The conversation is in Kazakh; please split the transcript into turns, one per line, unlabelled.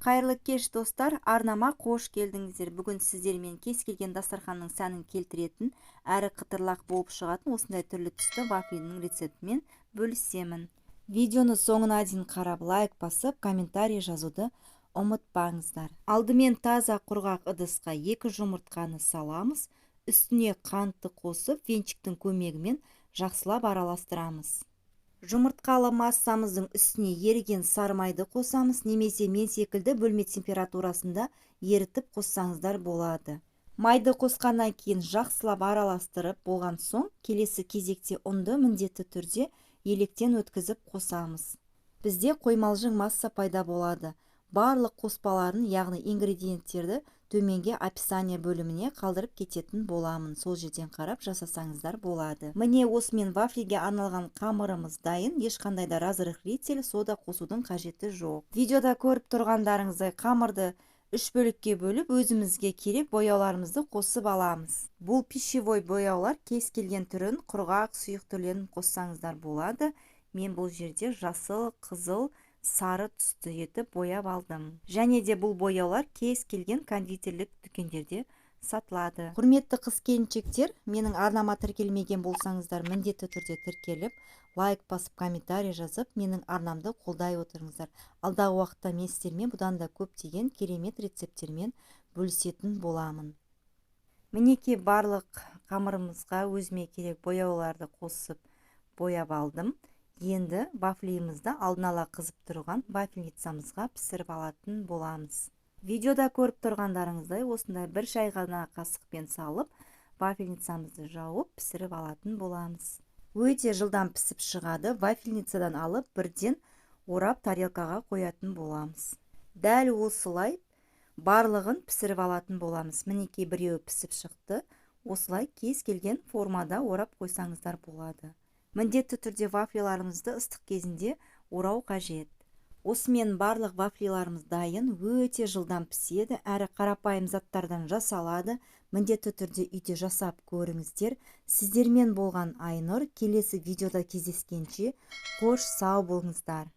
Қайырлы кеш достар, арнама қош келдіңіздер. Бүгін сіздермен кез келген дастарханның сәнін келтіретін, әрі қытырлақ болып шығатын осындай түрлі түсті вафлінің рецептімен бөлісемін. Видеоны соңына дейін қарап, лайк басып, комментарий жазуды ұмытпаңыздар. Алдымен таза құрғақ ыдысқа 2 жұмыртқаны саламыз, үстіне қантты қосып, венчиктің көмегімен жақсылап араластырамыз. Жұмыртқалы массамыздың үстіне еріген сары майды қосамыз, немесе мен секілді бөлме температурасында ерітіп қоссаңыздар болады. Майды қосқаннан кейін жақсылап араластырып болған соң, келесі кезекте ұнды міндетті түрде електен өткізіп қосамыз. Бізде қоймалжың масса пайда болады. Барлық қоспаларын, яғни ингредиенттерді төменге описание бөліміне қалдырып кететін боламын. Сол жерден қарап жасасаңыздар болады. Міне осымен вафлиге арналған қамырымыз дайын. Ешқандай да разрыхлитель, сода қосудың қажеті жоқ. Видеода көріп тұрғандарыңыздай қамырды 3 бөлікке бөліп, өзімізге керек бояуларымызды қосып аламыз. Бұл пищевой бояулар кез келген түрін, құрғақ, сұйық түрлерін қоссаңыздар болады. Мен бұл жерде жасыл, қызыл, сары түсті етіп бояп алдым. Және де бұл бояулар кез келген кондитерлік дүкендерде сатылады. Құрметті қыз-келіншектер, менің арнама тіркелмеген болсаңыздар, міндетті түрде тіркеліп, лайк басып, комментарий жазып, менің арнамды қолдай отырыңыздар. Алдағы уақытта мен сіздермен бұдан да көптеген керемет рецепттермен бөлісетін боламын. Мінекей барлық қамырымызға өзіме керек бояуларды қосып бояп алдым. Енді вафлиімізді алдын ала қызып тұрған вафельницамызға пісіріп алатын боламыз. Видеода көріп тұрғандарыңыздай осындай бір шай ғана қасықпен салып, вафельницамызды жауып пісіріп алатын боламыз. Өте жылдам пісіп шығады. Вафельницадан алып бірден орап тарелкаға қоятын боламыз. Дәл осылай барлығын пісіріп алатын боламыз. Мінекей біреуі пісіп шықты. Осылай кез келген формада орап қойсаңыздар болады. Міндетті түрде вафлиларымызды ыстық кезінде орау қажет. Осымен барлық вафлиларымыз дайын, өте жылдам піседі, әрі қарапайым заттардан жасалады. Міндетті түрде үйде жасап көріңіздер. Сіздермен болған Айнұр. Келесі видеода кездескенше қош сау болыңыздар.